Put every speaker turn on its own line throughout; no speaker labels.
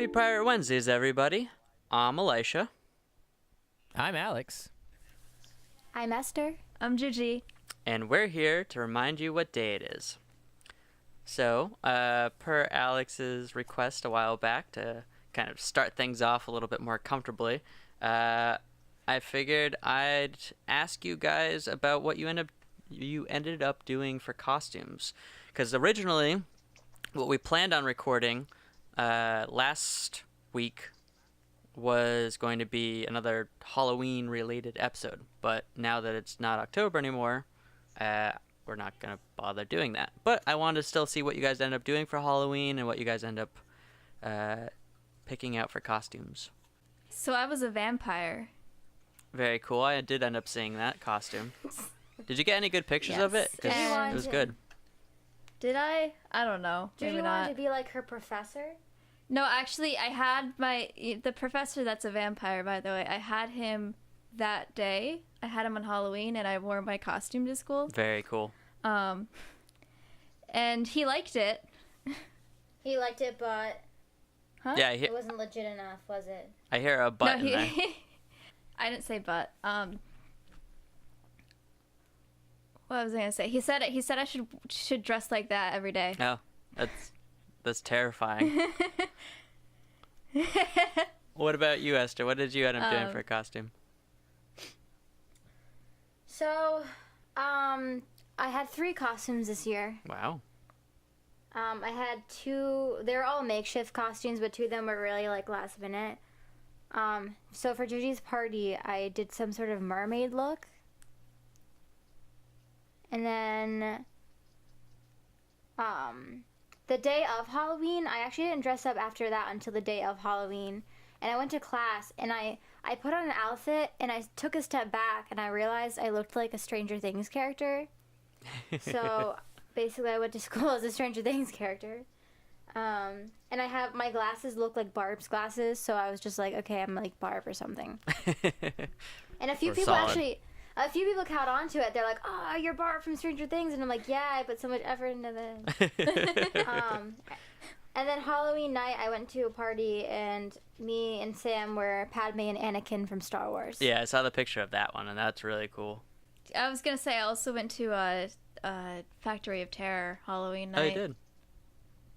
Happy Pirate Wednesdays, everybody. I'm Elisha.
I'm Alex.
I'm Esther.
I'm Gigi.
And we're here to remind you what day it is. So, per Alex's request a while back to kind of start things off a little bit more comfortably, I figured I'd ask you guys about what you ended up doing for costumes. Because originally, what we planned on recording last week was going to be another Halloween-related episode. But now that it's not October anymore, we're not going to bother doing that. But I wanted to still see what you guys end up doing for Halloween and what you guys end up picking out for costumes.
So I was a vampire.
Very cool. I did end up seeing that costume. Did you get any good pictures of it? 'Cause
And
it was good.
Did I? I don't know.
Did
Maybe
you
not.
want to be like her professor?
No, actually, I had the professor that's a vampire, by the way. I had him that day. I had him on Halloween, and I wore my costume to school.
Very cool.
And he liked it.
He liked it, but
Huh?
Yeah,
it wasn't legit enough, was it?
I hear a butt in there.
I didn't say but. What was I gonna say? He said I should dress like that every day.
No, that's terrifying. What about you, Esther? What did you end up doing for a costume?
So, I had 3 costumes this year.
Wow.
I had 2. They were all makeshift costumes, but 2 of them were really like last minute. So for Gigi's party, I did some sort of mermaid look. And then, the day of Halloween, I actually didn't dress up after that until the day of Halloween. And I went to class, and I put on an outfit, and I took a step back, and I realized I looked like a Stranger Things character. So, basically, I went to school as a Stranger Things character. And my glasses look like Barb's glasses, so I was just like, okay, I'm like Barb or something. And a few people caught on to it. They're like, oh, you're Barb from Stranger Things. And I'm like, yeah, I put so much effort into this. And then Halloween night, I went to a party, and me and Sam were Padme and Anakin from Star Wars.
Yeah, I saw the picture of that one, and that's really cool.
I was gonna say I also went to a Factory of Terror Halloween night.
Oh, you did?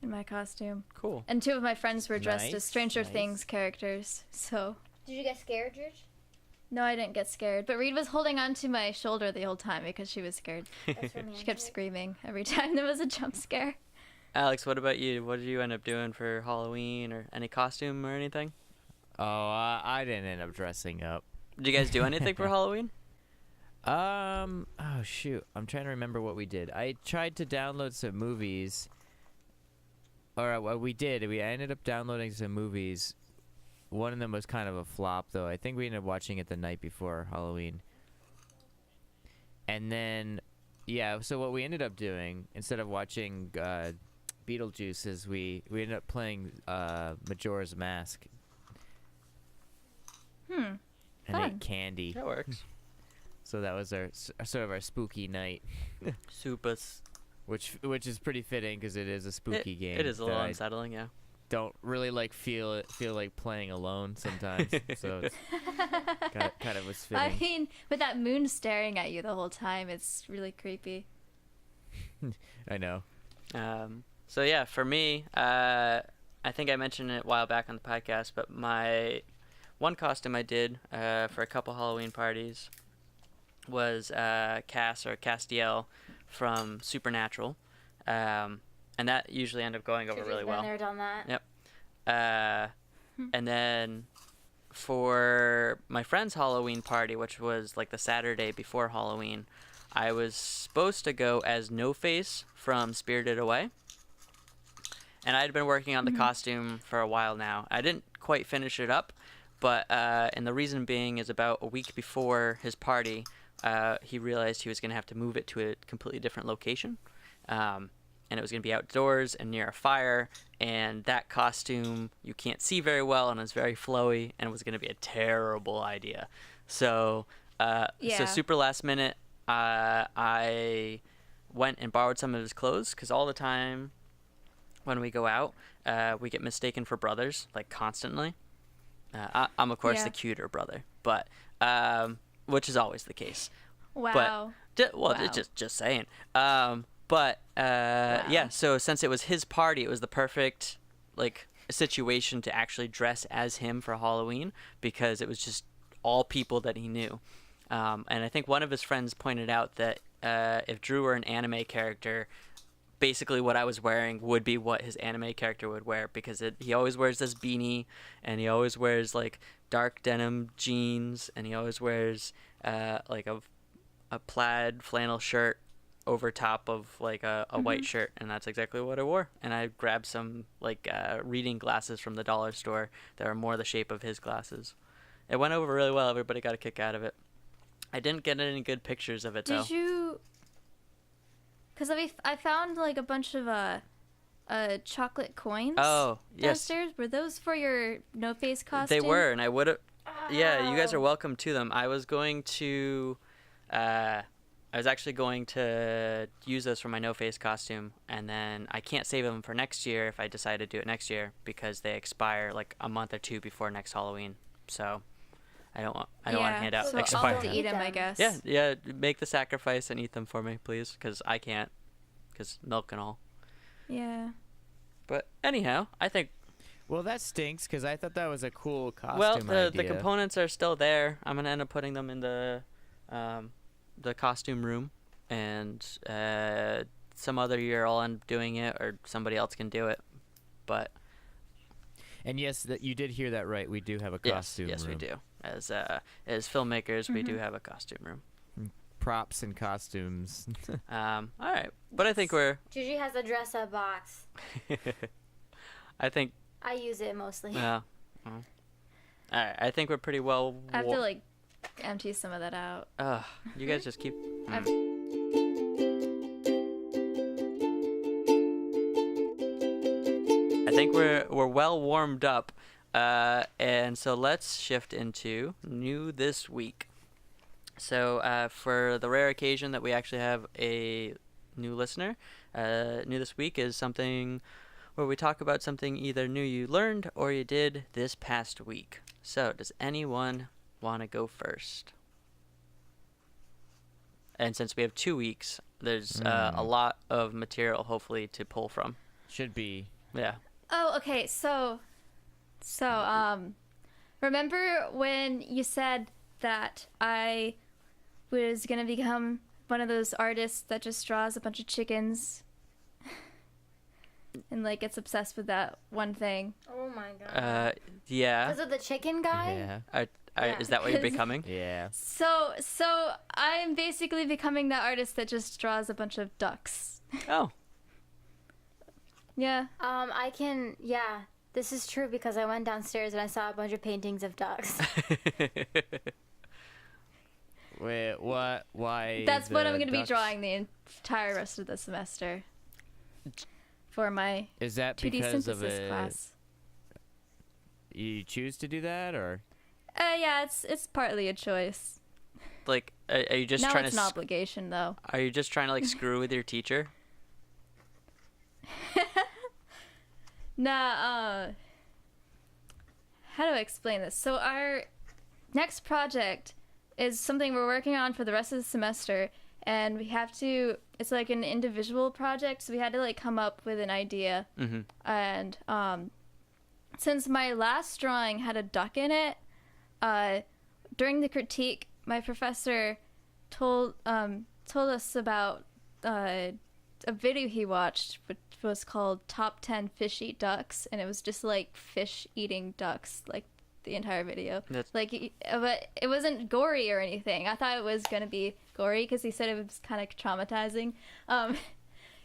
In my costume.
Cool.
And 2 of my friends were dressed as
Nice,
Stranger
nice.
Things characters. So
Did you get scared, George?
no, I didn't get scared. But Reed was holding onto my shoulder the whole time because she was scared.
That's romantic.
She kept screaming every time there was a jump scare.
Alex, what about you? What did you end up doing for Halloween, or any costume or anything?
Oh, I didn't end up dressing up.
Did you guys do anything for Halloween?
Oh shoot, I'm trying to remember what we did. I tried to download some movies. Or what we did, I ended up downloading some movies. One of them was kind of a flop, though. I think we ended up watching it the night before Halloween. And then, yeah, so what we ended up doing, instead of watching Beetlejuice, is we ended up playing Majora's Mask. And
Fun.
ate candy.
That works.
So that was our sort of our spooky night,
Supus.
which is pretty fitting because it is a spooky game.
It is a
that
little
I
unsettling, yeah.
don't really like feel like playing alone sometimes. So it's kind of was
I
fitting.
mean, with that moon staring at you the whole time, it's really creepy.
I know.
So yeah, for me, I think I mentioned it a while back on the podcast, but my one costume I did for a couple Halloween parties was Cass or Castiel from Supernatural, and that usually ended up going over
Gigi's
really
been
well.
there, done that.
Yep. And then for my friend's Halloween party, which was like the Saturday before Halloween, I was supposed to go as No Face from Spirited Away. And I'd been working on the costume for a while now. I didn't quite finish it up, but and the reason being is about a week before his party, he realized he was going to have to move it to a completely different location. And it was going to be outdoors and near a fire, and that costume you can't see very well, and it's very flowy, and it was going to be a terrible idea. So, so super last minute, I went and borrowed some of his clothes, because all the time when we go out, we get mistaken for brothers, like, constantly. I'm, of course,
Yeah.
the cuter brother, but which is always the case.
Wow.
Well,
Wow.
just saying. Yeah, so since it was his party, it was the perfect, like, situation to actually dress as him for Halloween, because it was just all people that he knew. And I think one of his friends pointed out that if Drew were an anime character, basically what I was wearing would be what his anime character would wear, because he always wears this beanie, and he always wears, like, dark denim jeans, and he always wears like a plaid flannel shirt over top of, like, a white shirt, and that's exactly what I wore. And I grabbed some, like, reading glasses from the dollar store that are more the shape of his glasses. It went over really well. Everybody got a kick out of it. I didn't get any good pictures of it, though.
Did you? Because I found like a bunch of chocolate coins.
Oh, yes.
Downstairs. Were those for your no face costume?
They were, and I would have. Yeah, you guys are welcome to them. I was going to. I was actually going to use those for my no face costume, and then I can't save them for next year if I decide to do it next year, because they expire like a month or two before next Halloween. So I don't want to hand out
So I'll
expired.
have to eat them, I guess.
Yeah. Make the sacrifice and eat them for me, please, because I can't, because milk and all.
Yeah.
But anyhow, I think.
Well, that stinks because I thought that was a cool costume
Well, the
idea.
components are still there. I'm gonna end up putting them in the costume room, and some other year I'll end up doing it, or somebody else can do it. But
And yes, that you did hear that right. We do have a costume
yes,
room.
we do. As filmmakers, we do have a costume room.
Props and costumes.
All right, but I think we're.
Gigi has a dress-up box.
I think.
I use it mostly.
Well, all right. I think we're pretty well.
I have to like empty some of that out.
You guys just keep.
I've-
I think we're well warmed up, and so let's shift into new this week. So for the rare occasion that we actually have a new listener, new this week is something where we talk about something either new you learned or you did this past week. So does anyone want to go first? And since we have 2 weeks, there's a lot of material hopefully to pull from.
Should be.
Yeah.
Oh, okay. So, remember when you said that I was gonna become one of those artists that just draws a bunch of chickens and like gets obsessed with that one thing?
Oh my god.
Yeah.
Because of the chicken guy?
Yeah.
Yeah.
Is that what you're becoming?
Yeah.
So I'm basically becoming that artist that just draws a bunch of ducks.
Oh.
Yeah.
Yeah. This is true because I went downstairs and I saw a bunch of paintings of ducks.
Wait, what? Why?
That's what I'm
the
going to be
ducks?
drawing the entire rest of the semester for my
Is that
2D
because of
synthesis
it?
class.
You choose to do that, or?
Yeah, it's partly a choice.
Like, are you just
Now
trying
it's
to?
an obligation, though.
Are you just trying to like screw with your teacher?
Nah, how do I explain this? So our next project is something we're working on for the rest of the semester, and we have to, it's like an individual project, so we had to like come up with an idea.
Mm-hmm.
And since my last drawing had a duck in it, during the critique, my professor told us about a video he watched, which was called Top 10 Fish Eat Ducks, and it was just like fish eating ducks, like the entire video. But it wasn't gory or anything. I thought it was gonna be gory because he said it was kind of traumatizing.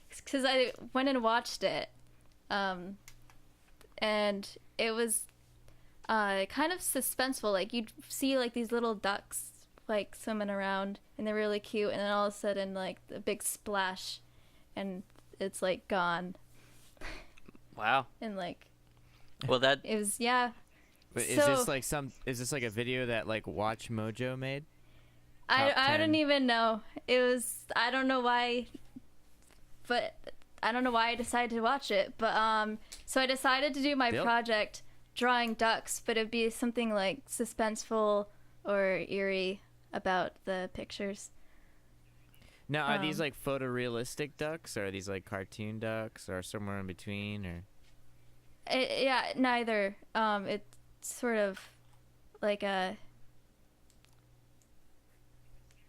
Because I went and watched it, and it was kind of suspenseful. Like you'd see like these little ducks like swimming around, and they're really cute, and then all of a sudden like a big splash, and it's like gone.
Wow.
And like
Well, that
it was, yeah.
But
So-
is this like Is this like a video that like Watch Mojo made?
I
Top
don't
10.
even know. It was, I don't know why, but I don't know why I decided to watch it, but so I decided to do my
Yep.
project drawing ducks, but it'd be something like suspenseful or eerie about the pictures.
Now, are these like photorealistic ducks, or are these like cartoon ducks, or somewhere in between, or?
Yeah, neither. It's sort of like a.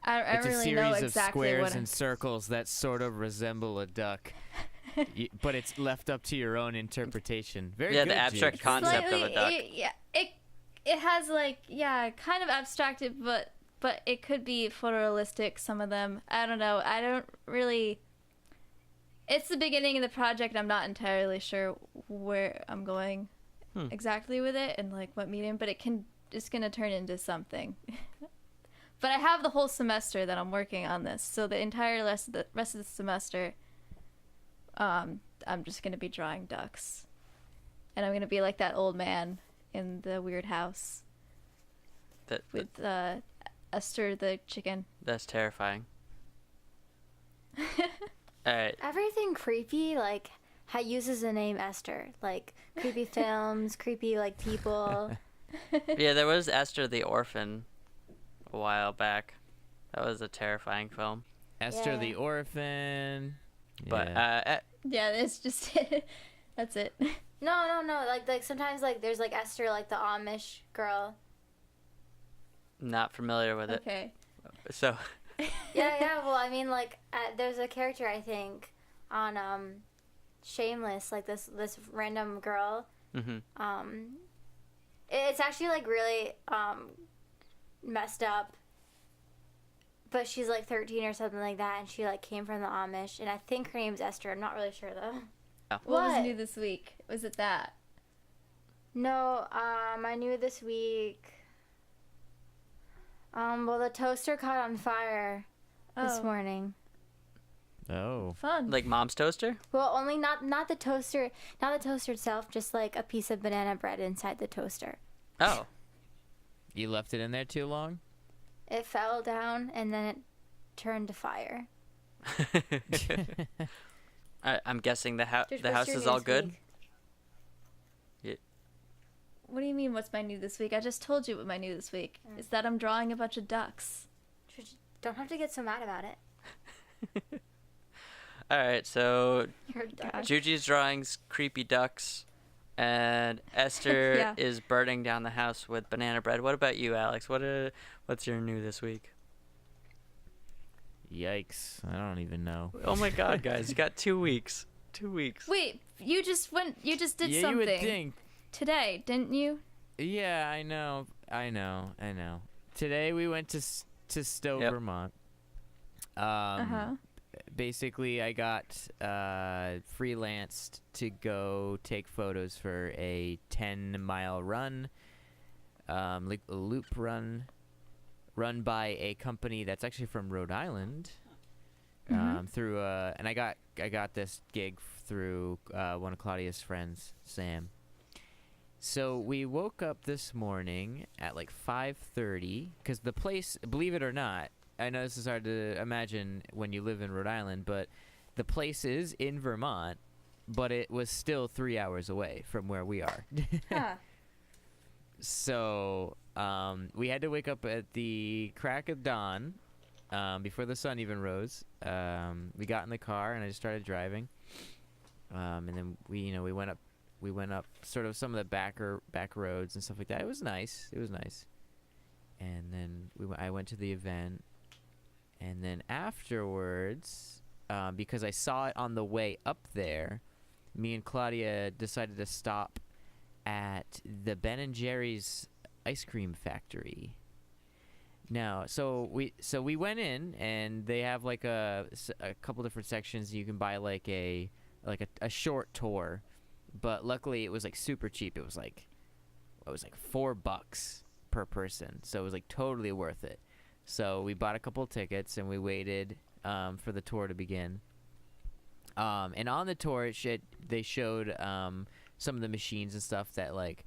I
It's
don't
a
really know
series of
exactly
squares
what.
and circles that sort of resemble a duck, but it's left up to your own interpretation. Very
Yeah,
good,
the abstract
Jude.
concept of a
Slightly,
duck.
it has like kind of abstracted, but it could be photorealistic. Some of them, I don't know. I don't really. It's the beginning of the project. I'm not entirely sure where I'm going exactly with it and like what medium, but it's gonna turn into something. But I have the whole semester that I'm working on this, so the entire rest of the semester, I'm just gonna be drawing ducks, and I'm gonna be like that old man in the weird house with Esther the chicken.
That's terrifying. All right.
Everything creepy, like, uses the name Esther. Like, creepy films, creepy, like, people.
Yeah, there was Esther the Orphan a while back. That was a terrifying film.
Esther
Yeah.
the Orphan.
But
Yeah.
Yeah, it's just that's it.
No. Like sometimes, like, there's, like, Esther, like, the Amish girl.
not familiar with it.
Okay.
So
Yeah, well, I mean, like, there's a character, I think, on, Shameless, like, this random girl.
mhm.
It's actually, like, really, messed up. But she's, like, 13 or something like that, and she, like, came from the Amish. And I think her name's Esther. I'm not really sure, though.
What was
What?
new this week? Was it that?
No, I knew this week. Well, the toaster caught on fire this
Oh,
morning.
Oh.
fun.
Like Mom's toaster?
Well, only not the toaster, not the toaster itself, just like a piece of banana bread inside the toaster.
Oh.
You left it in there too long?
It fell down and then it turned to fire.
I'm guessing the
Dude,
the
what's
house
your
is all
news
good.
week?
What do you mean? What's my new this week? I just told you what my new this week is. That I'm drawing a bunch of ducks.
Don't have to get so mad about it.
All right, so
You're a duck.
Juji's drawing's creepy ducks, and Esther
Yeah.
is burning down the house with banana bread. What about you, Alex? What's your new this week?
Yikes. I don't even know.
Oh my God, guys, you got 2 weeks. 2 weeks.
Wait, you just did
yeah,
something
you would think.
today, didn't you?
Yeah, I know. Today we went to Stowe,
Yep.
Vermont.
Uh-huh.
Basically, I got freelanced to go take photos for a 10-mile run, like a loop run by a company that's actually from Rhode Island. Through and I got this gig through one of Claudia's friends, Sam. So we woke up this morning at like 5:30 because the place, believe it or not, I know this is hard to imagine when you live in Rhode Island, but the place is in Vermont, but it was still 3 hours away from where we are.
Huh.
So we had to wake up at the crack of dawn before the sun even rose. We got in the car and I just started driving, and then we went up sort of some of the back roads and stuff like that. It was nice. And then I went to the event, and then afterwards, because I saw it on the way up there, me and Claudia decided to stop at the Ben & Jerry's ice cream factory. Now, so we went in, and they have like a couple different sections. You can buy like a short tour, but luckily it was like super cheap. It was like $4 per person, so it was like totally worth it. So we bought a couple tickets and we waited for the tour to begin. And on the tour, they showed some of the machines and stuff that like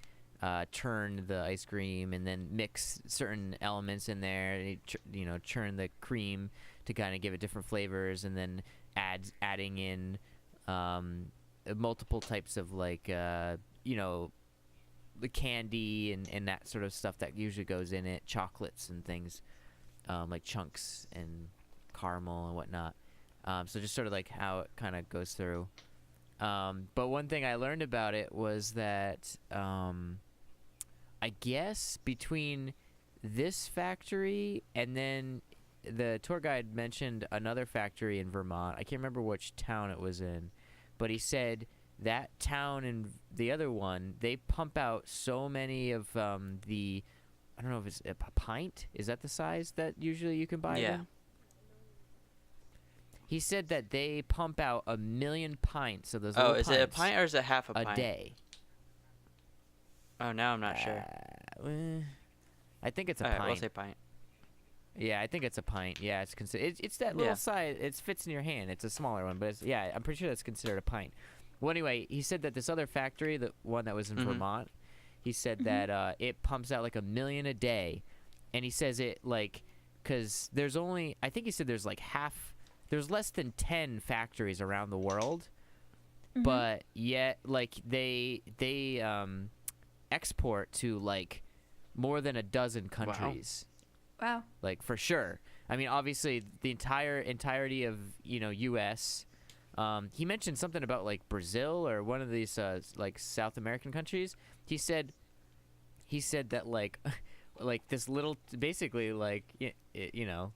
churn the ice cream and then mix certain elements in there. And churn the cream to kind of give it different flavors, and then adding in multiple types of like you know, the candy and that sort of stuff that usually goes in it, chocolates and things, like chunks and caramel and whatnot. So just sort of like how it kind of goes through. But one thing I learned about it was that I guess between this factory and then the tour guide mentioned another factory in Vermont. I can't remember which town it was in, but he said that town and the other one, they pump out so many of the, I don't know if it's a pint. Is that the size that usually you can buy
Yeah.
them? He said that they pump out 1 million pints of those
Oh,
little
is it a
pints
pint or is it half a
a
pint?
day.
Oh, now I'm not sure.
I think it's a
All right,
pint.
we'll say pint.
Yeah, I think it's a pint. Yeah, it's that little
Yeah.
size. It fits in your hand. It's a smaller one, but it's, yeah, I'm pretty sure that's considered a pint. Well, anyway, he said that this other factory, the one that was in
Mhm.
Vermont, he said that it pumps out like 1 million a day, and he says it like, because there's only, I think he said there's like there's less than 10 factories around the world, but yet like they export to like more than a dozen countries.
Wow.
Like for sure. I mean, obviously the entirety of, you know, U.S. He mentioned something about like Brazil or one of these like South American countries. He said that like like this little, basically like you know,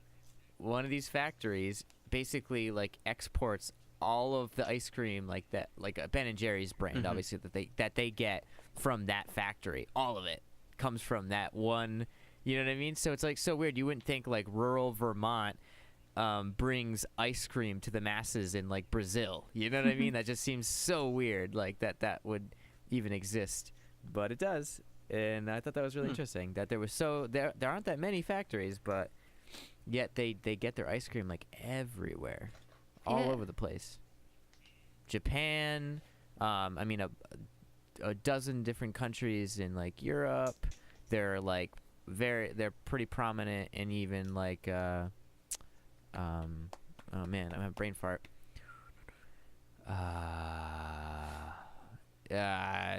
one of these factories basically like exports all of the ice cream like that, like a Ben and Jerry's brand, obviously that they get from that factory. All of it comes from that one. You know what I mean? So it's like so weird. You wouldn't think like rural Vermont brings ice cream to the masses in like Brazil. You know what I mean? That just seems so weird, like that would even exist, but it does. And I thought that was really interesting that there aren't that many factories, but yet they get their ice cream like everywhere, all
Yeah.
over the place. Japan, I mean a dozen different countries in like Europe. They're like they're pretty prominent in even like oh man, I'm a brain fart.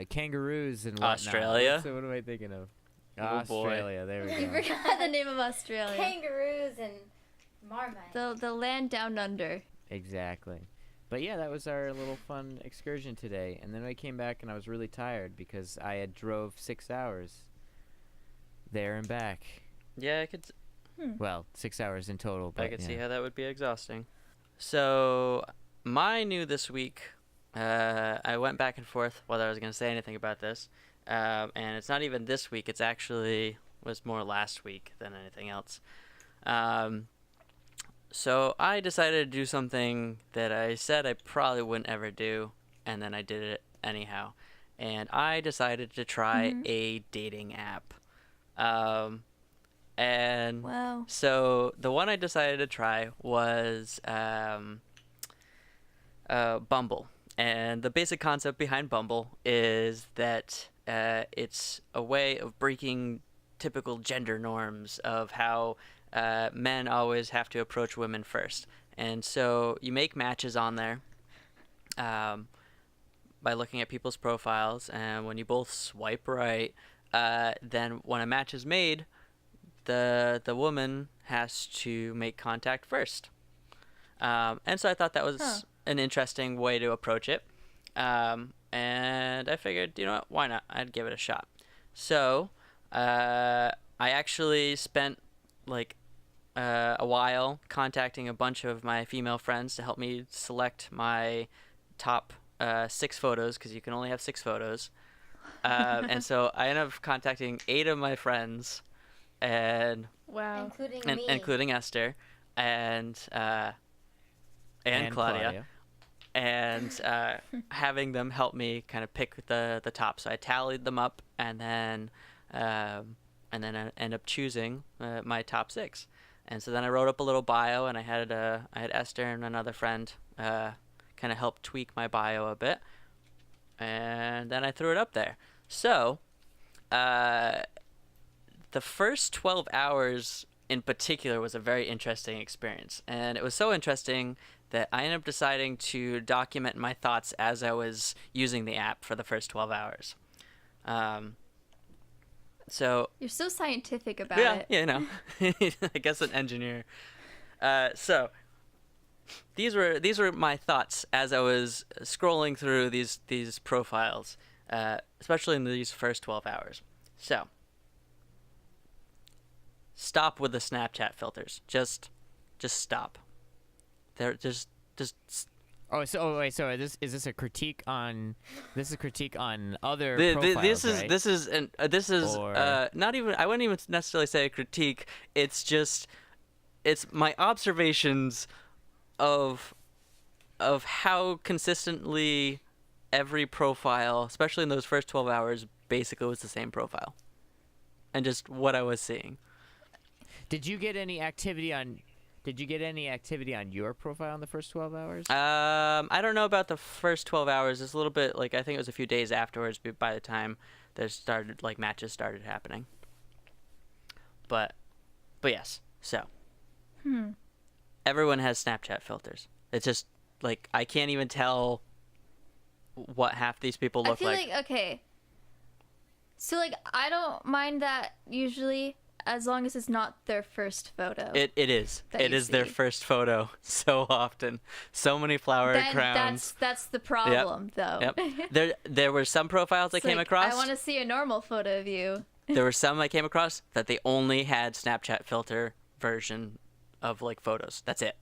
Kangaroos and whatnot.
Australia?
So what am I thinking of?
Oh, boy.
Australia. There we
You
go.
forgot the name of Australia.
Kangaroos and Marmite.
The land down under.
Exactly. But yeah, that was our little fun excursion today. And then I came back and I was really tired because I had drove 6 hours there and back.
Yeah, I could
Well, 6 hours in total. But
I could see
yeah.
how that would be exhausting. So, my new this week, I went back and forth whether I was going to say anything about this. And it's not even this week. It's actually was more last week than anything else. So I decided to do something that I said I probably wouldn't ever do, and then I did it anyhow. And I decided to try a dating app. And
Wow.
so the one I decided to try was Bumble. And the basic concept behind Bumble is that it's a way of breaking typical gender norms of how men always have to approach women first. And so you make matches on there by looking at people's profiles, and when you both swipe right, then when a match is made, the woman has to make contact first. And so I thought that was an interesting way to approach it. And I figured, you know what, why not? I'd give it a shot. So I actually spent like a while contacting a bunch of my female friends to help me select my top 6 photos, because you can only have 6 photos. And so I ended up contacting 8 of my friends, and
Wow.
Including
and,
me.
including Esther and Claudia, and having them help me kind of pick the top. So I tallied them up, and then I end up choosing my top 6. And so then I wrote up a little bio, and I had Esther and another friend kind of help tweak my bio a bit, and then I threw it up there. So the first 12 hours in particular was a very interesting experience, and it was so interesting that I ended up deciding to document my thoughts as I was using the app for the first 12 hours. So
You're so scientific about
yeah,
it.
you know, I guess an engineer. So these were my thoughts as I was scrolling through these profiles, especially in these first 12 hours. So stop with the Snapchat filters. Just stop. They're just
Oh, so wait. So is this a critique on? This is a critique on other
this
profiles,
is
right?
this is
Or-
not even, I wouldn't even necessarily say a critique. It's my observations of how consistently every profile, especially in those first 12 hours, basically was the same profile, and just what I was seeing.
Did you get any activity on? Did you get any activity on your profile in the first 12 hours?
I don't know about the first 12 hours. It's a little bit like, I think it was a few days afterwards by the time there started, like, matches started happening. But yes. So everyone has Snapchat filters. It's just like, I can't even tell what half these people
I
look
feel
like.
like okay. So like I don't mind that usually as long as it's not their first photo.
It is.
that
It
you
is their
see.
first photo so often. So many flower
Then
crowns.
that's the problem though.
Yep. There were some profiles I
It's
came
like,
across.
I want to see a normal photo of you.
There were some I came across that they only had Snapchat filter version of, like, photos. That's it.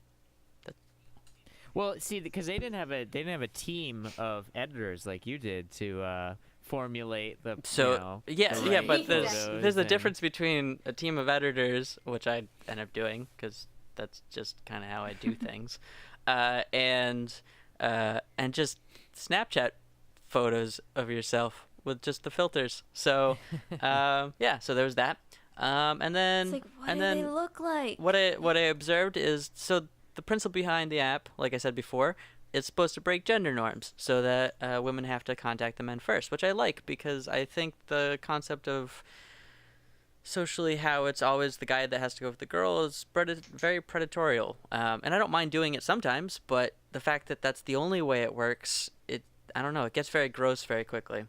Well, see, because they didn't have a team of editors like you did to formulate the.
So
you know,
yeah,
the
yeah,
right
but
photos
there's a
and-
difference between a team of editors, which I end up doing because that's just kind of how I do things, and just Snapchat photos of yourself with just the filters. So yeah, so there was that, and then
It's like what
and
do
then
they look like?
what I observed is, so the principle behind the app, like I said before, it's supposed to break gender norms so that women have to contact the men first, which I like, because I think the concept of socially how it's always the guy that has to go with the girl is very predatorial. And I don't mind doing it sometimes, but the fact that that's the only way it works, I don't know, it gets very gross very quickly.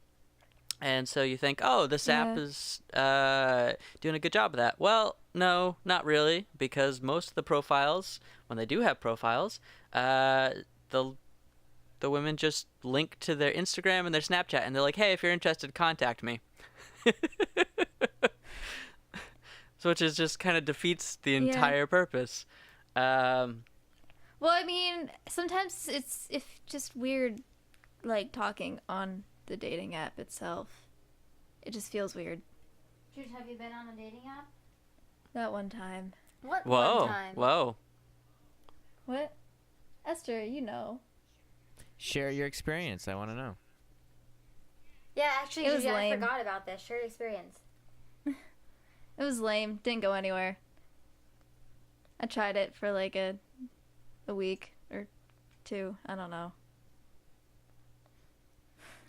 And so you think, oh, this app
Yeah.
is doing a good job of that. Well, no, not really, because most of the profiles, when they do have profiles, the women just link to their Instagram and their Snapchat, and they're like, hey, if you're interested, contact me. So which is just kind of defeats the entire purpose.
Well, I mean, sometimes it's just weird, like talking on the dating app itself. It just feels weird.
Jude, have you been on a dating app?
That one time.
What
Whoa,
one time?
whoa.
What? Esther, you know.
Share your experience. I want to know.
Yeah, actually,
It was
Judy, I
lame.
forgot about this. Shared experience.
It was lame. Didn't go anywhere. I tried it for like a week or two. I don't know.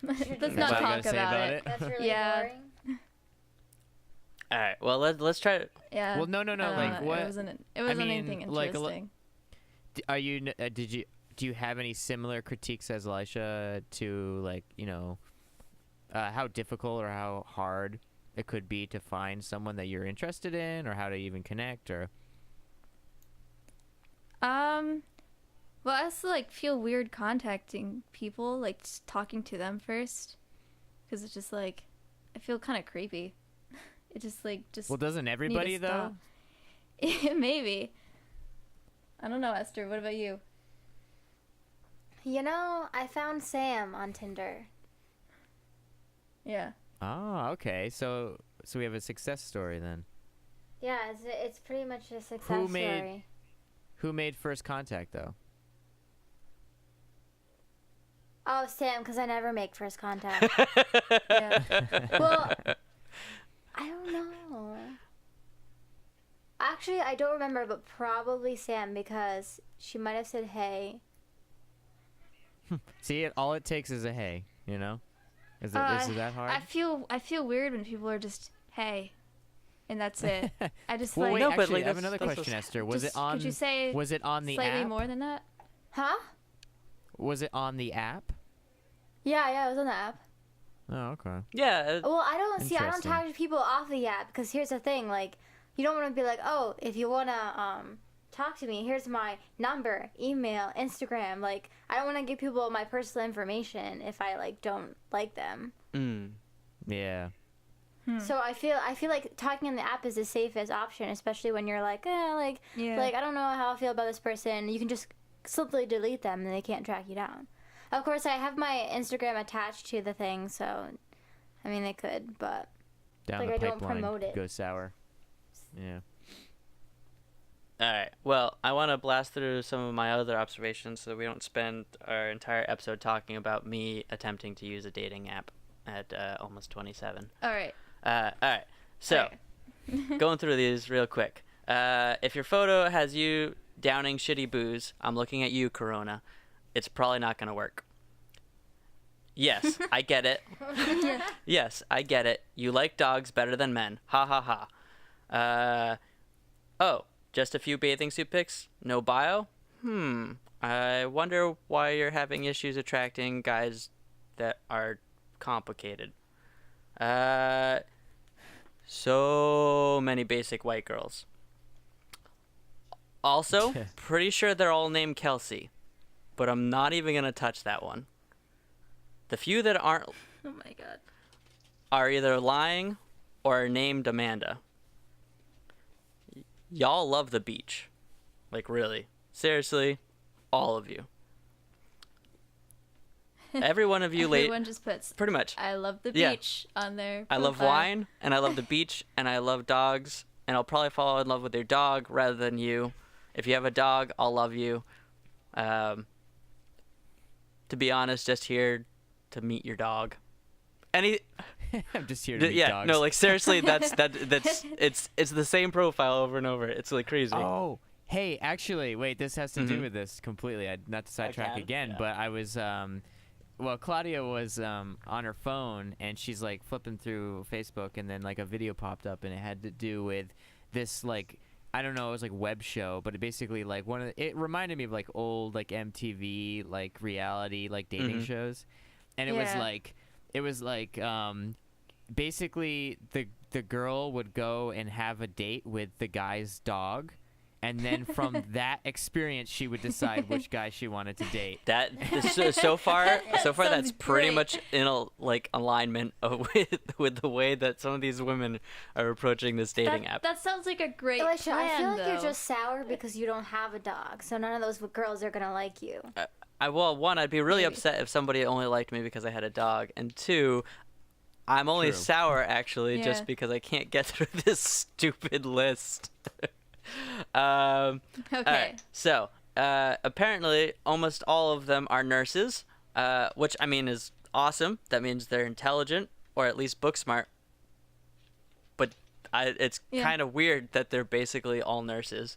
Let's
That's
not
all you
talk
gotta say
about
about
it.
it?
That's really
Yeah.
boring.
All right, well, let's try it.
Yeah.
Well, no.
I don't
Like
know.
what?
It wasn't
mean,
anything
like,
interesting.
Are you? Do you have any similar critiques as Elisha to, like, you know, how difficult or how hard it could be to find someone that you're interested in, or how to even connect, or?
Well, I also like feel weird contacting people, like just talking to them first, because it's just like I feel kind of creepy. It just
Well, doesn't
need to
everybody though?
stop. Maybe. I don't know, Esther. What about you?
You know, I found Sam on Tinder.
Yeah.
Oh, okay. So we have a success story then.
Yeah, it's pretty much a success
made-
story.
Who made first contact though?
Oh, Sam, because I never make first contact.
Yeah.
Well, I don't know. Actually, I don't remember, but probably Sam, because she might have said hey.
See, all it takes is a hey. You know, is it that hard?
I feel weird when people are just hey, and that's it. I just
Well,
like.
wait,
No, but,
actually,
like,
I have
that's-
another
that's
question,
what's-
Esther. Was
just-
it on?
Could you say
Was it on the
slightly
app?
more than that?
Huh?
Was it on the app?
Yeah, it was on the app.
Oh, okay.
Yeah.
Well, I don't
Interesting.
talk to people off the app because here's the thing, like, you don't want to be like, oh, if you want to talk to me, here's my number, email, Instagram. Like, I don't want to give people my personal information if I like don't like them.
Yeah.
So I feel like talking on the app is the safest option, especially when you're like, like I don't know how I feel about this person. You can just simply delete them and they can't track you down. Of course, I have my Instagram attached to the thing, so I mean they could, but
Down
like
the
I don't
pipeline
promote it.
goes sour. Yeah.
All right. Well, I want to blast through some of my other observations so we don't spend our entire episode talking about me attempting to use a dating app at almost 27.
All right.
All right. So, going through these real quick. If your photo has you downing shitty booze, I'm looking at you, Corona. It's probably not going to work. Yes, I get it. Yes, I get it. You like dogs better than men. Ha ha ha. Oh, just a few bathing suit pics? No bio? I wonder why you're having issues attracting guys that are complicated. So many basic white girls. Also, pretty sure they're all named Kelsey, but I'm not even gonna touch that one. The few that aren't
Oh my god.
are either lying or are named Amanda. Y'all love the beach. Like, really. Seriously, all of you. Every one of you
Everyone just puts
pretty much.
I love the
Yeah.
beach on their
I love
profile.
wine, and I love the beach, and I love dogs, and I'll probably fall in love with your dog rather than you. If you have a dog, I'll love you. To be honest, just here to meet your dog. Any,
I'm just here to meet
yeah,
dogs.
no, like seriously, that's it's the same profile over and over. It's like crazy.
Oh, hey, actually, wait, this has to do with this completely. Not to sidetrack
can?
again,
Yeah.
but I was, well, Claudia was on her phone, and she's like flipping through Facebook, and then like a video popped up, and it had to do with this like, I don't know, it was like web show, but it basically like it reminded me of like old like MTV like reality like dating shows, and it was like basically the girl would go and have a date with the guy's dog, and then from that experience she would decide which guy she wanted to date.
That so far that's
sounds
pretty
great.
much in alignment with the way that some of these women are approaching this dating app.
That sounds like a great
Alicia,
plan,
I feel like
though.
you're just sour because you don't have a dog, so none of those girls are gonna like you.
One, I'd be really
Maybe.
upset if somebody only liked me because I had a dog, and two, I'm only
True.
sour actually
Yeah.
just because I can't get through this stupid list. All
Okay.
right, so apparently almost all of them are nurses, which I mean is awesome. That means they're intelligent or at least book smart. But it's
Yeah.
kind of weird that they're basically all nurses.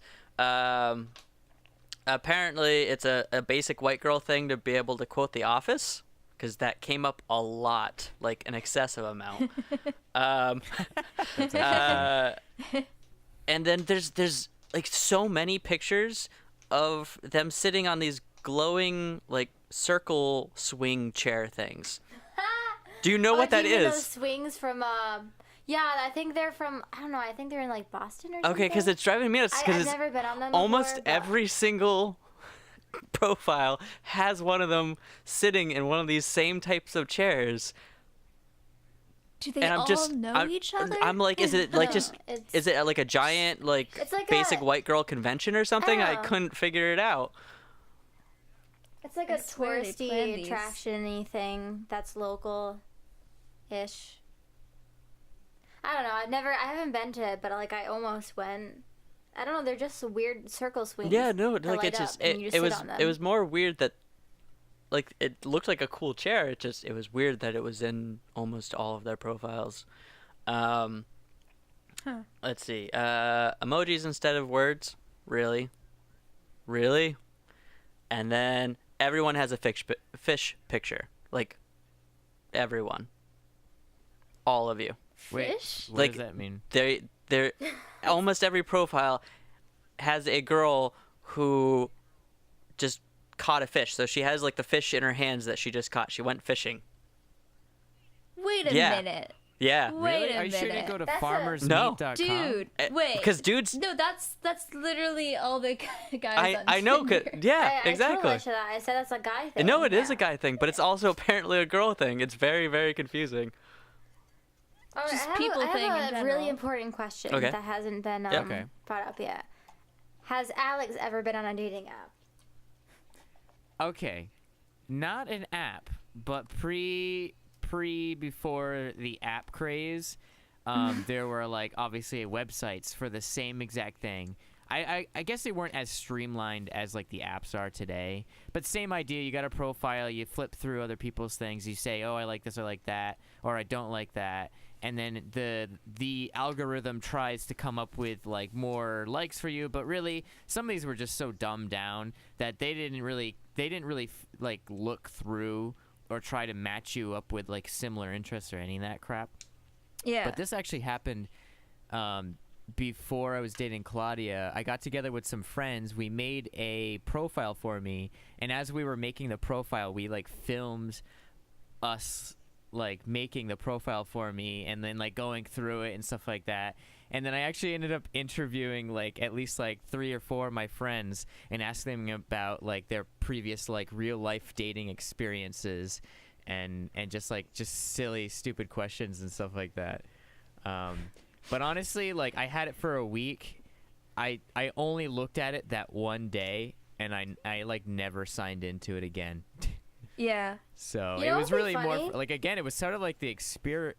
Apparently it's a basic white girl thing to be able to quote The Office, because that came up a lot, like an excessive amount. And then there's like so many pictures of them sitting on these glowing like circle swing chair things. Do you know what that
do you mean those
is?
swings from yeah, I think they're from, I don't know, I think they're in like Boston or something.
Okay, because it's driving me nuts.
I've
Because
never been on them
almost
before, but-
every single profile has one of them sitting in one of these same types of chairs.
Do they
And
all know each other?
I'm like, is it like just
It's-
is it like a giant like,
It's like
basic
a-
white girl convention or something? I
know.
couldn't figure it out.
It's like
I
a
swear they planned
touristy
these.
attraction-y thing that's local-ish. I don't know. I haven't been to it, but like I almost went. I don't know. They're just weird circle swings.
Yeah, no,
that
like
light
it just
up and you
it
sit
was
on them.
it was more weird that like it looked like a cool chair. It was weird that it was in almost all of their profiles. Let's see. Emojis instead of words. Really? And then everyone has a fish picture. Like everyone. All of you.
Wait,
Fish?
what
Like,
does that mean?
They're almost every profile has a girl who just caught a fish. So she has like the fish in her hands that she just caught. She went fishing.
Wait a
Yeah.
minute.
Yeah.
Wait
Really?
a
Are you sure you
minute.
didn't go to
That's a-
farmersmeat.com?
Dude, wait.
Because dudes,
No, that's literally all the guys on
I know.
Tinder.
Yeah,
I
exactly.
totally should. I said that's a guy thing.
No, it is a
Yeah.
guy thing, but it's also apparently a girl thing. It's very, very confusing.
All right,
Just
I have
people
a, I
thing in
have a really
general.
important question
Okay.
that hasn't been
Yeah.
Okay.
brought up yet. Has Alex ever been on a dating app?
Okay, not an app, but before the app craze, there were like obviously websites for the same exact thing. I guess they weren't as streamlined as like the apps are today, but same idea. You got a profile, you flip through other people's things, you say, oh, I like this, I like that, or I don't like that, and then the algorithm tries to come up with like more likes for you, but really some of these were just so dumbed down that they didn't really like look through or try to match you up with like similar interests or any of that crap.
Yeah.
But this actually happened before I was dating Claudia. I got together with some friends. We made a profile for me, and as we were making the profile, we like filmed us like making the profile for me and then like going through it and stuff like that. And then I actually ended up interviewing like at least like 3 or 4 of my friends and asking them about like their previous like real life dating experiences and just silly stupid questions and stuff like that. But honestly, like I had it for a week. I only looked at it that one day and I like never signed into it again.
Yeah.
So
You
it
know
was
what'd be
really more
funny?
like again, it was sort of like the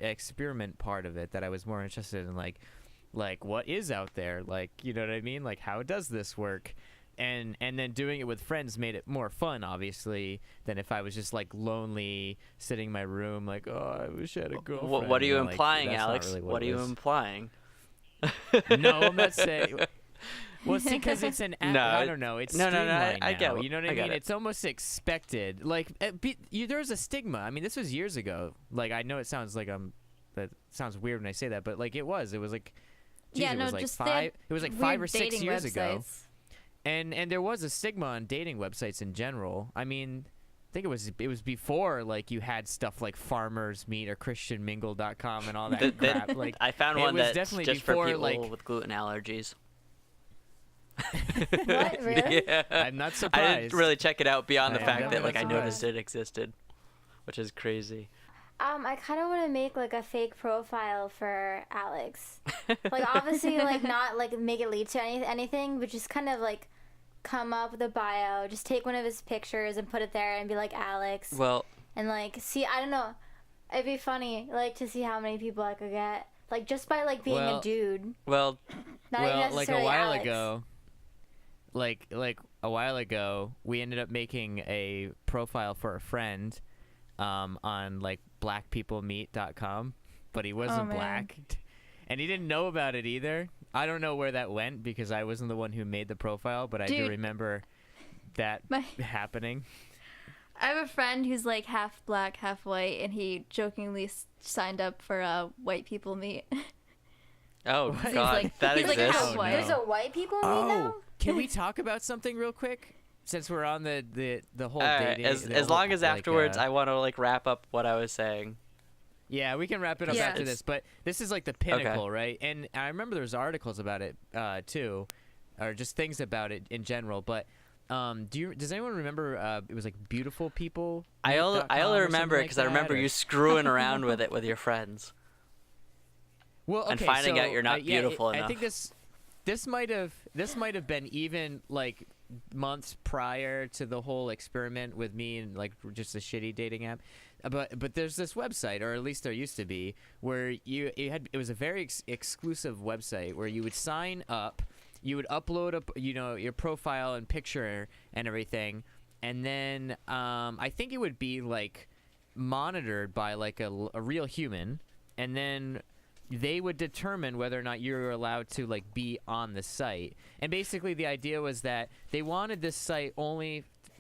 experiment part of it that I was more interested in, like what is out there, like, you know what I mean, like how does this work, and then doing it with friends made it more fun, obviously, than if I was just like lonely sitting in my room like, oh, I wish I had a girlfriend.
What are you
know, like,
implying,
that's not
Alex?
really
What
it
are you
was.
implying?
No, I'm not saying. Well, see, because it's an app.
No,
I don't know. It's
no,
streamlined
I get
now.
it.
You know what I
I get
mean?
it.
It's almost expected. Like, there's a stigma. I mean, this was years ago. Like, I know it sounds like that sounds weird when I say that, but like it was. It was like, geez,
Yeah,
it
no,
was like
just they
5.
had
It was like 5
weird
or 6
dating
years ago.
websites.
And there was a stigma on dating websites in general. I mean, I think it was before like you had stuff like Farmers Meat or ChristianMingle.com and all that crap. Like,
I found
it
one
was
that's
definitely
just for
before,
people
like-
with gluten allergies.
What? Really?
Yeah.
I'm not
I
surprised.
didn't really check it out beyond the
I am
fact that
definitely
like I
not
noticed
surprised.
it existed, which is crazy.
I kind of want to make like a fake profile for Alex. Like obviously like not like make it lead to anything, but just kind of like come up with a bio, just take one of his pictures and put it there and be like Alex,
Well,
and like see, I don't know, it'd be funny like to see how many people I could get, like just by like being
Well-
a dude,
well,
not even
well, like a
necessarily
while
Alex.
ago, like a while ago, we ended up making a profile for a friend, on like blackpeoplemeet.com, but he wasn't
man.
black, and he didn't know about it either. I don't know where that went because I wasn't the one who made the profile, but I do
Dude.
remember that
My-
happening.
I have a friend who's like half black, half white, and he jokingly signed up for white people meet.
oh
He's
god,
like-
that
he's like
exists.
half white.
There's a white people meet now.
Can we talk about something real quick? Since we're on the whole
All right,
dating,
as
the
as
whole,
long as
like,
afterwards, I want to like wrap up what I was saying.
Yeah, we can wrap it up
Yeah.
after this, but this is like the pinnacle, right? And I remember there's articles about it too, or just things about it in general. But does anyone remember? It was like Beautiful People.
I only remember it
something
because I
like
remember
that, or-
you screwing around with it with your friends.
Well,
and
okay,
finding out
so,
you're not
yeah,
beautiful
I
enough.
think this might have been even like months prior to the whole experiment with me and like just a shitty dating app. But there's this website, or at least there used to be, where it was a very exclusive website where you would sign up, you would upload up your profile and picture and everything, and then I think it would be like monitored by like a real human, and then they would determine whether or not you were allowed to like be on the site. And basically the idea was that they wanted this site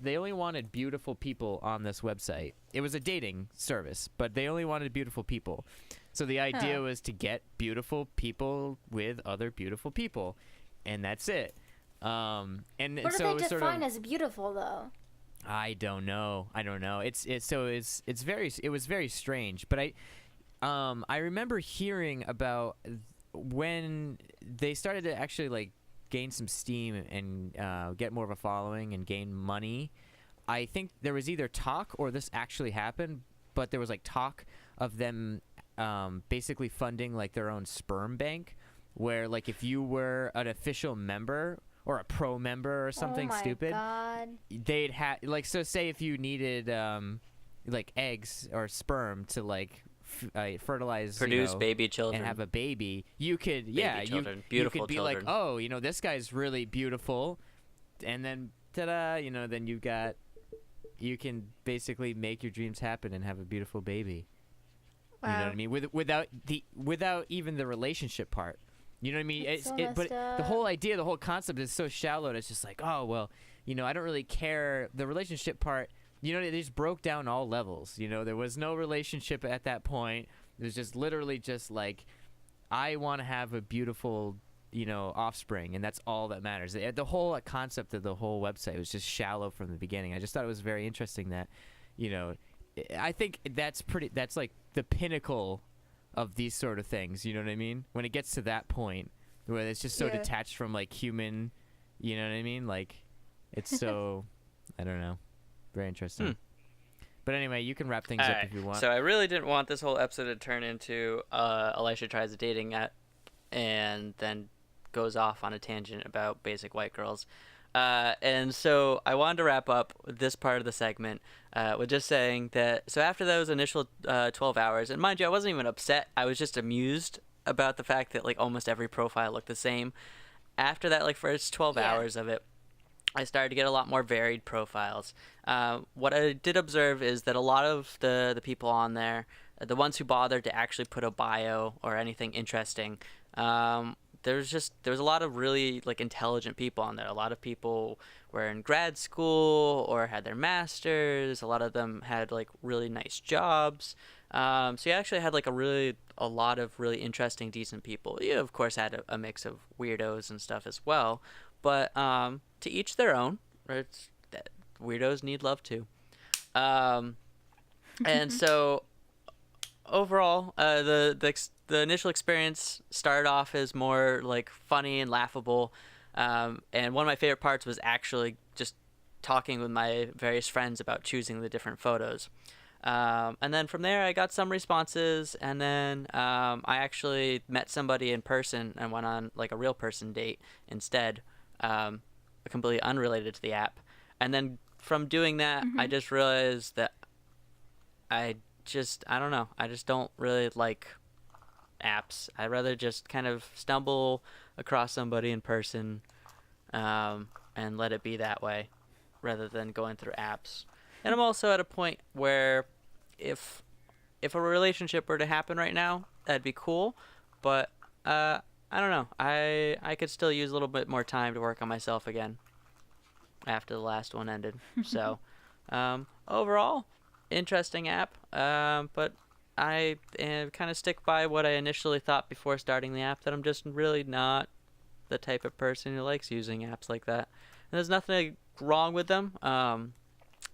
they only wanted beautiful people on this website. It was a dating service, but they only wanted beautiful people. So the idea was to get beautiful people with other beautiful people, and that's it. And
What
so
do
it was
they
sort
define
of
as beautiful though?
I don't know. It was very strange. But I remember hearing about when they started to actually like gain some steam and get more of a following and gain money. I think there was either talk or this actually happened, but there was like talk of them basically funding like their own sperm bank, where like if you were an official member or a pro member or something stupid,
God.
they'd have like, so say if you needed like eggs or sperm to like fertilize,
Produce baby children.
and have a baby, you could
children.
you
Beautiful
could be
children.
like, oh, this guy's really beautiful, and then ta-da, then you can basically make your dreams happen and have a beautiful baby. You know what I mean? Without even the relationship part. You know what I mean?
That's so
But
messed
the
up.
whole idea, the whole concept is so shallow. And it's just like, oh well, I don't really care. The relationship part, they just broke down all levels. There was no relationship at that point. It was just literally just like, I want to have a beautiful, offspring, and that's all that matters. The whole concept of the whole website was just shallow from the beginning. I just thought it was very interesting that, I think that's like the pinnacle of these sort of things. You know what I mean? When it gets to that point where it's just so
Yeah.
detached from like human, you know what I mean? Like, it's so, I don't know, very interesting. But anyway, you can wrap things up
Alright,
if you want.
So I really didn't want this whole episode to turn into Elisha tries a dating app and then goes off on a tangent about basic white girls. And so I wanted to wrap up this part of the segment with just saying that, so after those initial 12 hours, and mind you, I wasn't even upset. I was just amused about the fact that like almost every profile looked the same. After that, like first 12
Yeah.
hours of it, I started to get a lot more varied profiles. What I did observe is that a lot of the people on there, the ones who bothered to actually put a bio or anything interesting, there was a lot of really like intelligent people on there. A lot of people were in grad school or had their masters. A lot of them had like really nice jobs. So you actually had like a lot of really interesting, decent people. You of course had a mix of weirdos and stuff as well, but to each their own. Weirdos need love too. And so overall, the initial experience started off as more like funny and laughable, and one of my favorite parts was actually just talking with my various friends about choosing the different photos. And then from there, I got some responses, and then I actually met somebody in person and went on like a real person date instead, completely unrelated to the app. And then from doing that, I just realized that I don't know. I just don't really like apps. I'd rather just kind of stumble across somebody in person and let it be that way rather than going through apps. And I'm also at a point where if a relationship were to happen right now, that'd be cool. But I don't know. I could still use a little bit more time to work on myself again after the last one ended. So overall, interesting app. But I kind of stick by what I initially thought before starting the app, that I'm just really not the type of person who likes using apps like that. And there's nothing wrong with them.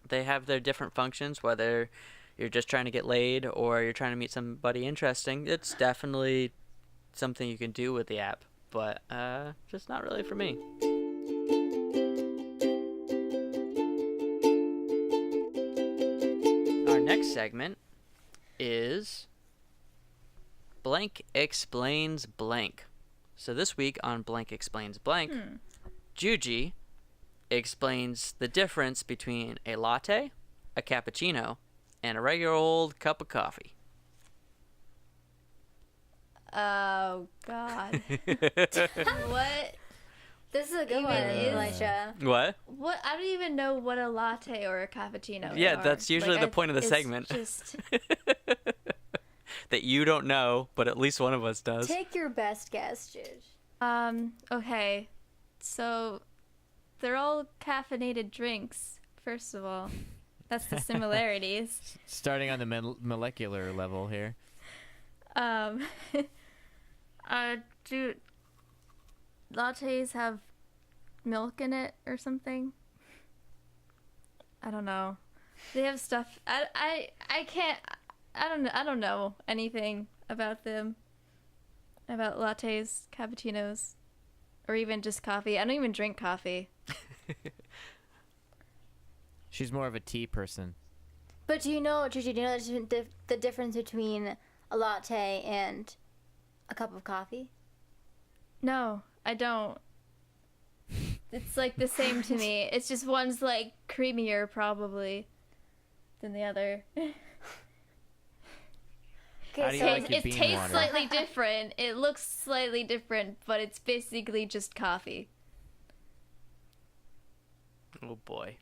They have their different functions, whether you're just trying to get laid or you're trying to meet somebody interesting. It's definitely something you can do with the app, but just not really for me. Our next segment is Blank Explains Blank. So this week on Blank Explains Blank, Juji explains the difference between a latte, a cappuccino, and a regular old cup of coffee.
Oh God. What?
This is a good
Even
one,
is-
Elisha.
What?
What? I don't even know what a latte or a cappuccino
Yeah,
are.
that's usually the point of the
it's
segment.
Just
That you don't know, but at least one of us does.
Take your best guess, Juge.
okay. So they're all caffeinated drinks, first of all. That's the similarities.
Starting on the molecular level here.
Do lattes have milk in it or something? I don't know. They have stuff. I can't. I don't know anything about them. About lattes, cappuccinos, or even just coffee. I don't even drink coffee.
She's more of a tea person.
But do you know, Gigi, do you know the difference between a latte and a cup of coffee?
No, I don't. It's like the same to me. It's just one's like creamier probably than the other.
How do you
so
like your
It
bean
tastes
water?
slightly different. It looks slightly different, but it's basically just coffee
Oh boy.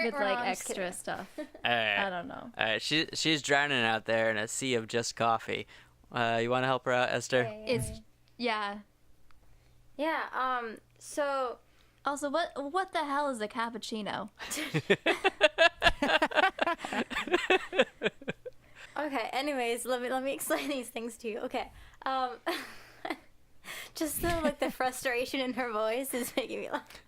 with
No,
like
I'm just
extra
kidding.
stuff.
All
I
right.
don't know.
All right. She's drowning out there in a sea of just coffee. You want to help her out, Esther?
It's yeah.
Yeah. So
Also, what the hell is a cappuccino?
okay. Anyways, let me explain these things to you. Okay. Just the frustration in her voice is making me laugh.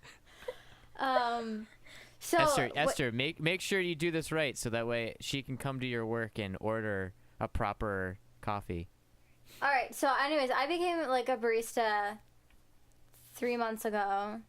So
Esther, make sure you do this right, so that way she can come to your work and order a proper coffee.
All right. So, anyways, I became like a barista 3 months ago.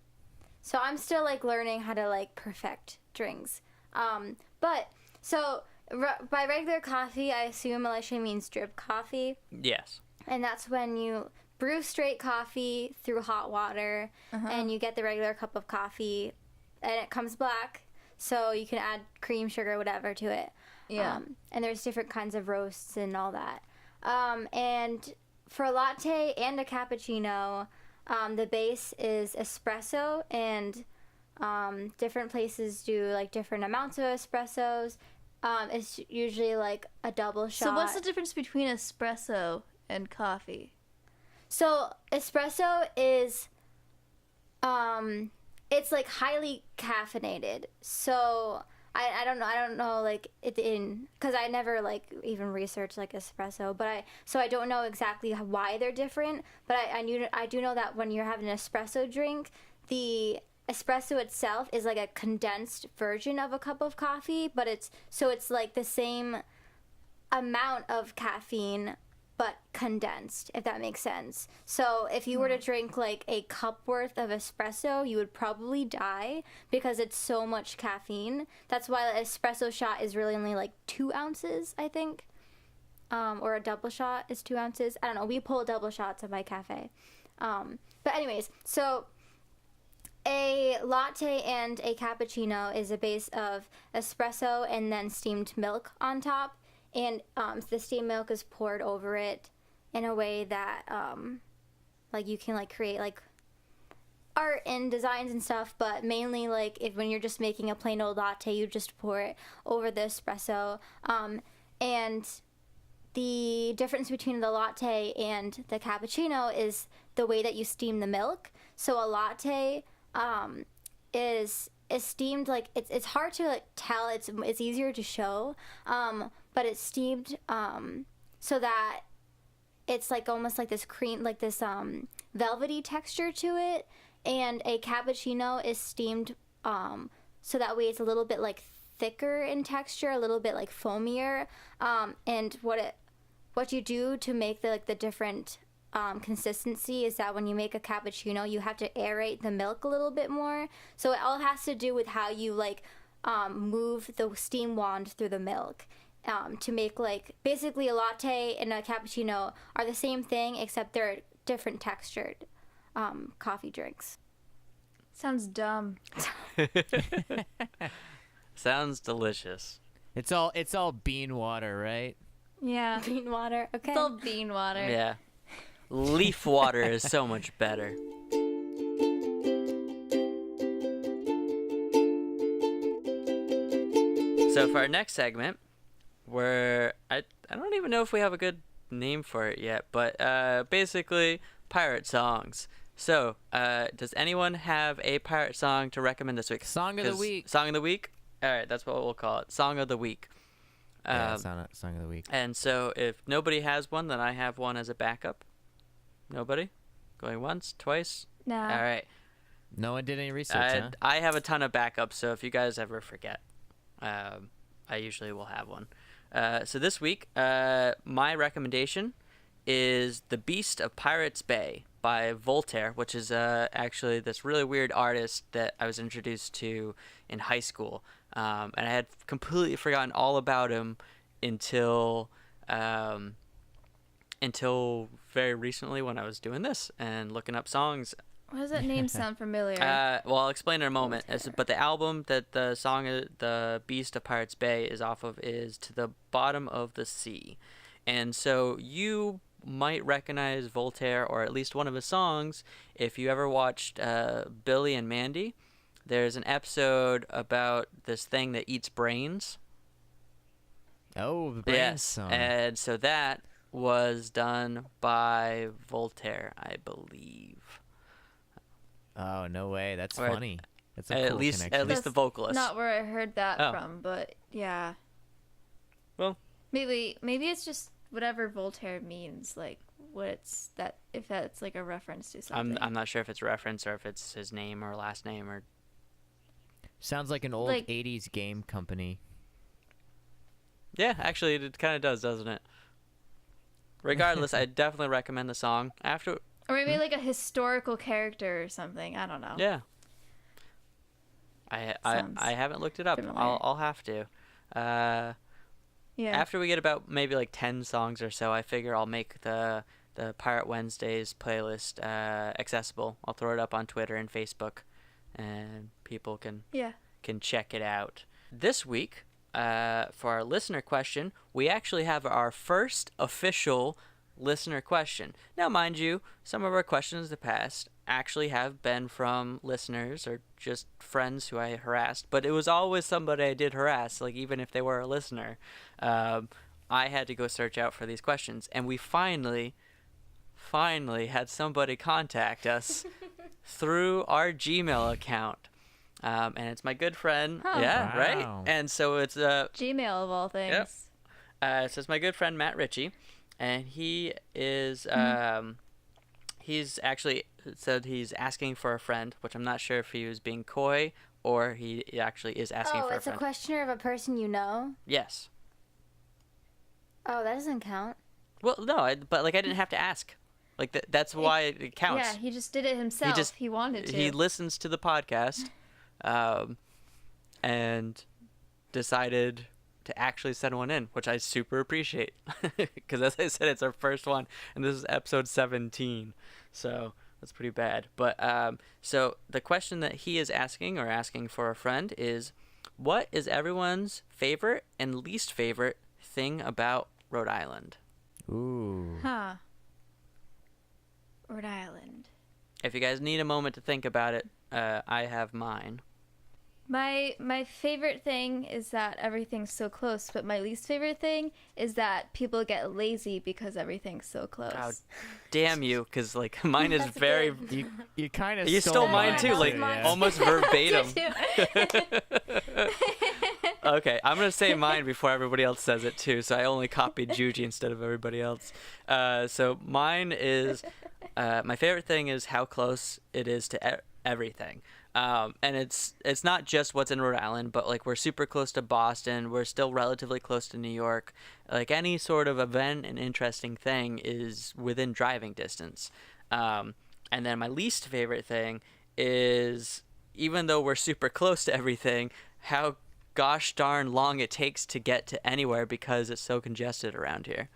So I'm still like learning how to like perfect drinks. But so by regular coffee, I assume Alicia means drip coffee,
Yes.
and that's when you brew straight coffee through hot water, and you get the regular cup of coffee, and it comes black. So you can add cream, sugar, whatever to it.
Yeah.
And there's different kinds of roasts and all that. And for a latte and a cappuccino, the base is espresso, and different places do like different amounts of espressos. It's usually like a double shot.
So what's the difference between espresso and coffee?
So espresso is, it's like highly caffeinated. So I don't know like it in, because I never like even researched like espresso, but I don't know exactly why they're different. But I do know that when you're having an espresso drink, the espresso itself is like a condensed version of a cup of coffee, but it's like the same amount of caffeine but condensed, if that makes sense. So if you were to drink like a cup worth of espresso, you would probably die because it's so much caffeine. That's why an espresso shot is really only like 2 ounces, I think. Or a double shot is 2 ounces. I don't know. We pull double shots at my cafe. But anyways, so a latte and a cappuccino is a base of espresso and then steamed milk on top. And the steamed milk is poured over it in a way that, like, you can, like, create, like, art and designs and stuff. But mainly, like, when you're just making a plain old latte, you just pour it over the espresso. And the difference between the latte and the cappuccino is the way that you steam the milk. So a latte is steamed, like, it's hard to, like, tell. It's easier to show. But it's steamed so that it's like almost like this cream, like this velvety texture to it. And a cappuccino is steamed so that way it's a little bit like thicker in texture, a little bit like foamier. And what you do to make the different consistency is that when you make a cappuccino, you have to aerate the milk a little bit more. So it all has to do with how you like move the steam wand through the milk. To make, like, basically a latte and a cappuccino are the same thing, except they're different textured coffee drinks.
Sounds dumb.
Sounds delicious.
It's all bean water, right?
Yeah.
Bean water, okay.
It's all bean water.
Yeah. Leaf water is so much better. So for our next segment, I don't even know if we have a good name for it yet, but basically pirate songs. So does anyone have a pirate song to recommend this week?
Song of the week.
Song of the week? All right, that's what we'll call it. Song of the week.
Yeah, song of the week.
And so if nobody has one, then I have one as a backup. Nobody? Going once, twice?
Nah.
All right.
No one did any research, huh?
I have a ton of backups, so if you guys ever forget, I usually will have one. So this week, my recommendation is The Beast of Pirates Bay by Voltaire, which is actually this really weird artist that I was introduced to in high school. And I had completely forgotten all about him until very recently when I was doing this and looking up songs.
Why does that name sound familiar?
Well, I'll explain in a moment. But the album that the song The Beast of Pirates Bay is off of is To the Bottom of the Sea. And so you might recognize Voltaire, or at least one of his songs, if you ever watched Billy and Mandy. There's an episode about this thing that eats brains.
Oh, the brain song.
And so that was done by Voltaire, I believe.
Oh, no way. That's
Or
funny. That's a
at
cool
least
connection.
at least the vocalist.
Not where I heard that
Oh.
from, but yeah.
Well,
Maybe it's just whatever Voltaire means, like if that's like a reference to something.
I'm not sure if it's a reference or if it's his name or last name or.
Sounds like an old
Like-
80s game company.
Yeah, actually, it kind of does, doesn't it? Regardless, I definitely recommend the song. After,
Or maybe like a historical character or something. I don't know.
yeah. I
Sounds
haven't looked it up.
familiar.
I'll have to.
Yeah.
After we get about maybe like 10 songs or so, I figure I'll make the Pirate Wednesdays playlist accessible. I'll throw it up on Twitter and Facebook, and people can
Yeah.
check it out. This week, for our listener question, we actually have our first official listener question. Now, mind you, some of our questions in the past actually have been from listeners or just friends who I harassed, but it was always somebody I did harass, like even if they were a listener. I had to go search out for these questions, and we finally had somebody contact us through our Gmail account. And it's my good friend.
Huh.
Yeah,
Wow.
right? And so it's
Gmail of all things.
so it's my good friend Matt Ritchie, and he is he's actually said he's asking for a friend, which I'm not sure if he was being coy or he actually is asking
Oh,
for a
it's a
friend.
questioner of a person you know?
Yes.
Oh, that doesn't count.
Well, no, but like I didn't have to ask. Like that's why it counts.
Yeah, he just did it himself.
just-
He wanted to.
He listens to the podcast, and decided to actually send one in, which I super appreciate. Because as I said, it's our first one, and this is episode 17, so that's pretty bad. But so the question that he is asking, or asking for a friend, is, what is everyone's favorite and least favorite thing about Rhode Island?
Ooh.
Huh. Rhode Island.
If you guys need a moment to think about it, I have mine.
My favorite thing is that everything's so close, but my least favorite thing is that people get lazy because everything's so close.
Oh, damn you, because like mine is
That's
very.
good.
You kind of
You stole mine
mine
too,
too,
like
yeah.
almost verbatim. Okay, I'm gonna say mine before everybody else says it too. So I only copied Juji instead of everybody else. So mine is my favorite thing is how close it is to everything. And it's not just what's in Rhode Island, but like we're super close to Boston. We're still relatively close to New York. Like any sort of event and interesting thing is within driving distance. And then my least favorite thing is, even though we're super close to everything, how gosh darn long it takes to get to anywhere because it's so congested around here.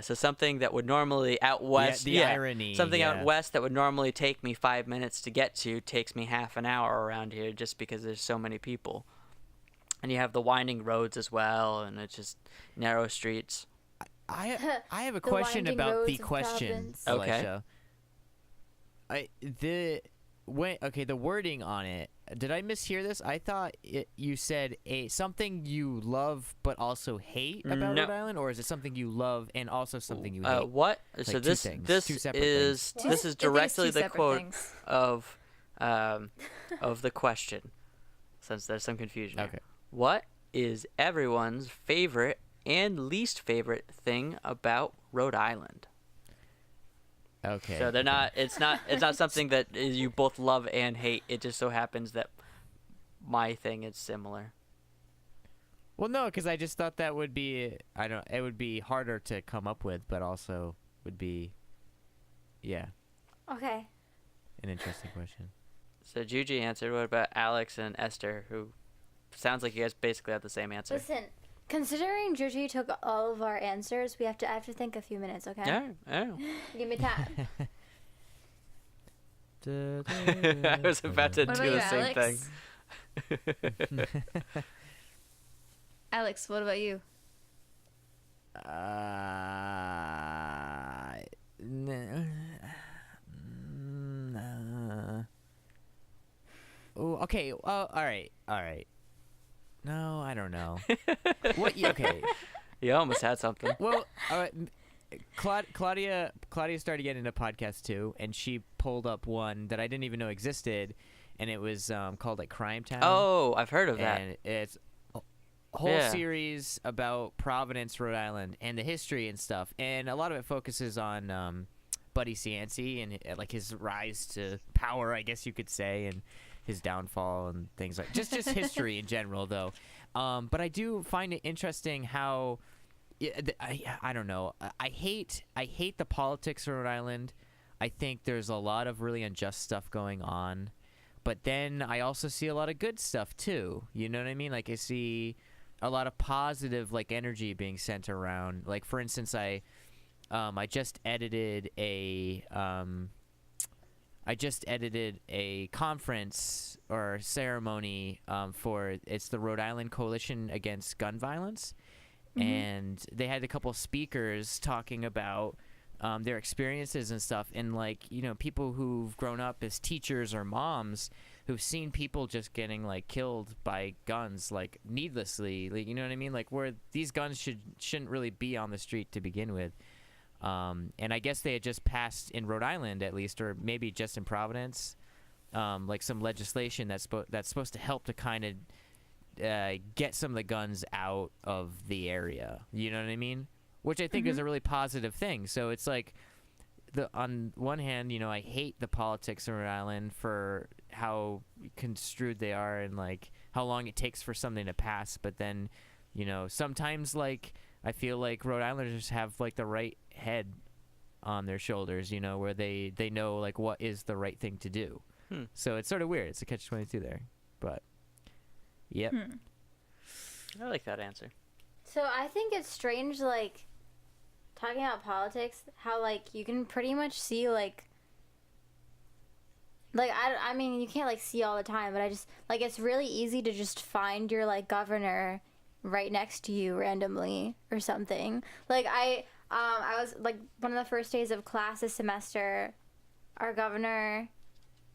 So something that would normally out west,
the irony,
something
yeah.
out west that would normally take me 5 minutes to get to takes me half an hour around here just because there's so many people. And you have the winding roads as well, and it's just narrow streets.
I have a
The
question
winding
about
roads
the
of
question,
Providence.
Okay.
Elisha. The wording on it. Did I mishear this? I thought you said something you love but also hate about
No.
Rhode Island, or is it something you love and also something you hate?
What? So
two
this
things,
this
two separate
is
things.
What?
this is
I think it's
directly
two
the
separate
quote
things.
of the question, since there's some confusion. here.
Okay.
What is everyone's favorite and least favorite thing about Rhode Island?
Okay.
So they're not. It's not something that you both love and hate. It just so happens that my thing is similar.
Well, no, because I just thought that would be it would be harder to come up with, but also would be, yeah,
Okay.
an interesting question.
So Juji answered. What about Alex and Esther, who sounds like you guys basically have the same answer?
Listen, considering Juji took all of our answers, I have to think a few minutes, okay?
Yeah, yeah.
Give me time.
I was about to
What
do
about
the
you,
same
Alex?
thing.
Alex, what about you?
Oh, okay. All right. No, I don't know. What? Okay.
You almost had something.
Well, Claudia started getting into podcasts too, and she pulled up one that I didn't even know existed, and it was called like Crime Town.
Oh, I've heard of that.
And it's a whole series about Providence, Rhode Island, and the history and stuff. And a lot of it focuses on Buddy Cianci and like his rise to power, I guess you could say, and his downfall and things like just history in general, though. But I do find it interesting how I don't know. I hate the politics of Rhode Island. I think there's a lot of really unjust stuff going on. But then I also see a lot of good stuff too. You know what I mean? Like I see a lot of positive like energy being sent around. Like for instance, I just edited a conference or ceremony for it's the Rhode Island Coalition Against Gun Violence, and they had a couple speakers talking about their experiences and stuff, and like people who've grown up as teachers or moms who've seen people just getting like killed by guns like needlessly, like, you know what I mean, like where these guns shouldn't really be on the street to begin with. And I guess they had just passed in Rhode Island, at least, or maybe just in Providence, like some legislation that's supposed to help to kind of get some of the guns out of the area. You know what I mean? Which I think is a really positive thing. So it's like, on one hand, I hate the politics of Rhode Island for how construed they are and like how long it takes for something to pass. But then, sometimes like I feel like Rhode Islanders have like the right head on their shoulders, where they know like what is the right thing to do. So it's sort of weird. It's a catch-22 there, but yep.
I like that answer.
So I think it's strange, like, talking about politics, how, like, you can pretty much see, like, I mean, you can't, like, see all the time, but I just, like, it's really easy to just find your, like, governor right next to you randomly or something. Like, I was, like, one of the first days of class this semester, our governor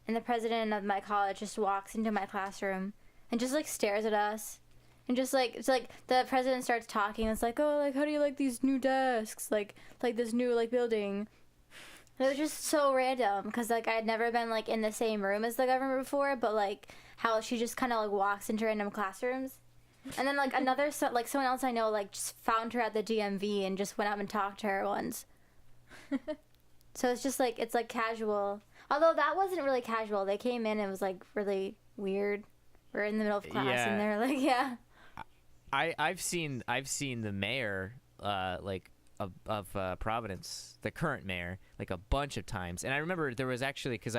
and the president of my college just walks into my classroom and just, like, stares at us. And just, like, it's like the president starts talking. It's like, oh, like, how do you like these new desks? Like this new, like, building. It was just so random because, like, I had never been, like, in the same room as the governor before. But, like, how she just kind of, like, walks into random classrooms. And then, like, someone else I know, like, just found her at the DMV and just went up and talked to her once. So it's just, like, it's, like, casual. Although that wasn't really casual. They came in and it was, like, really weird. We're in the middle of class and they're like, yeah.
I've seen the mayor of Providence, the current mayor, like a bunch of times. And I remember there was actually, because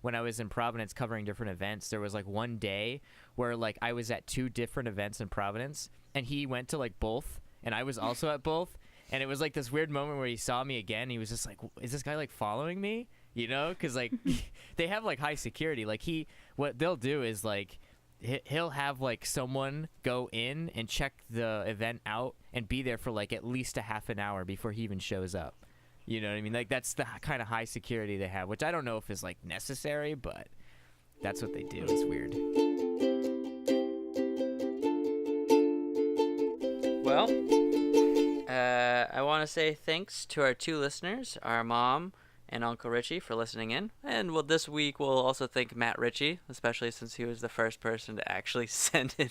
when I was in Providence covering different events, there was like one day where like I was at 2 different events in Providence and he went to like both and I was also at both. And it was like this weird moment where he saw me again. He was just like, is this guy like following me? Because like they have like high security. Like what they'll do is like, he'll have like someone go in and check the event out and be there for like at least a half an hour before he even shows up. You know what I mean? Like that's the kind of high security they have, which I don't know if is like necessary, but that's what they do. It's weird.
Well, I want to say thanks to our 2 listeners, our mom and Uncle Richie, for listening in. And this week we'll also thank Matt Ritchie, especially since he was the first person to actually send in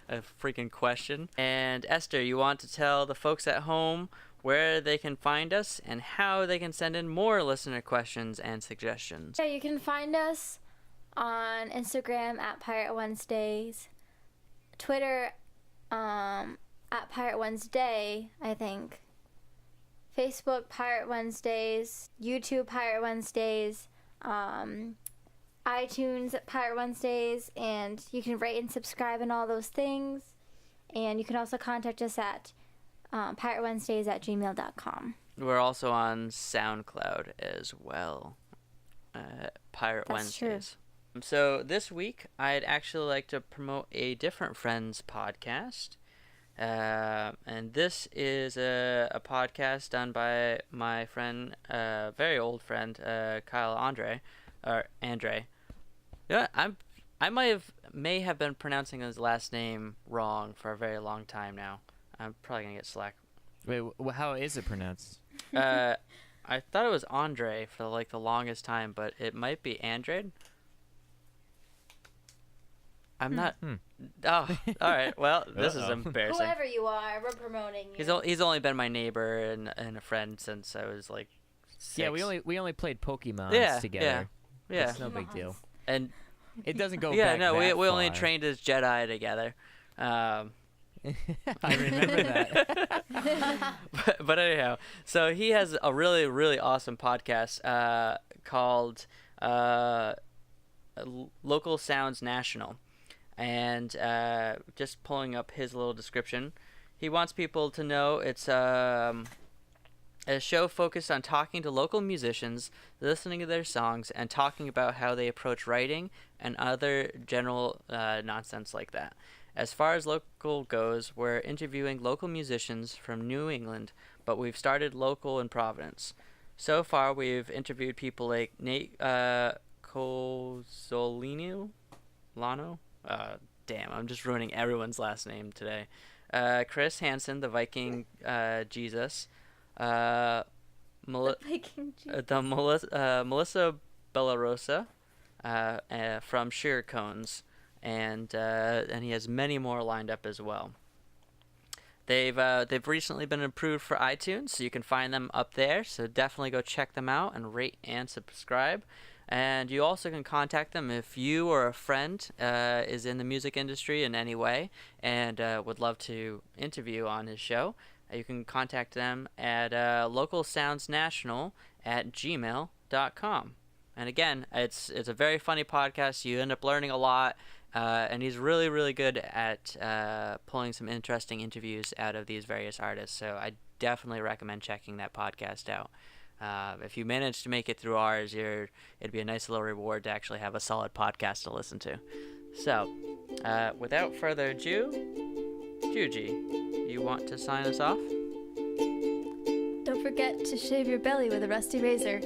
a freaking question. And Esther, you want to tell the folks at home where they can find us and how they can send in more listener questions and suggestions.
Yeah, you can find us on Instagram at Pirate Wednesdays, Twitter at Pirate Wednesday, I think. Facebook Pirate Wednesdays, YouTube Pirate Wednesdays, iTunes Pirate Wednesdays, and you can rate and subscribe and all those things. And you can also contact us at piratewednesdays@gmail.com.
We're also on SoundCloud as well. Pirate
That's true.
Wednesdays. So this week, I'd actually like to promote a different Friends podcast. And this is a podcast done by my friend, very old friend, Kyle Andre. Yeah, I may have been pronouncing his last name wrong for a very long time now. I'm probably gonna get slack.
Wait, how is it pronounced?
I thought it was Andre for like the longest time, but it might be Andred. I'm not. Oh, all right. Well, this is embarrassing.
Whoever you are, we're promoting you.
He's only been my neighbor and a friend since I was like 6.
Yeah, we only played Pokemon together.
Yeah.
It's no big deal.
And
It doesn't go
yeah,
back
no,
that
we only
far.
trained as Jedi together.
I remember that.
but anyhow, so he has a really, really awesome podcast called Local Sounds National. And just pulling up his little description, he wants people to know it's a show focused on talking to local musicians, listening to their songs, and talking about how they approach writing and other general nonsense like that. As far as local goes, we're interviewing local musicians from New England, but we've started local in Providence. So far, we've interviewed people like Nate Cozzolino, Lano. Damn, I'm just ruining everyone's last name today. Chris Hansen, the Viking Jesus.
Viking Jesus.
Melissa Bellarosa from Sheer Cones. And he has many more lined up as well. They've recently been approved for iTunes, so you can find them up there. So definitely go check them out and rate and subscribe. And you also can contact them if you or a friend is in the music industry in any way and would love to interview on his show. You can contact them at localsoundsnational@gmail.com. And again, it's a very funny podcast. You end up learning a lot. And he's really, really good at pulling some interesting interviews out of these various artists. So I definitely recommend checking that podcast out. If you manage to make it through ours, it'd be a nice little reward to actually have a solid podcast to listen to. So, without further ado, Juji, you want to sign us off?
Don't forget to shave your belly with a rusty razor.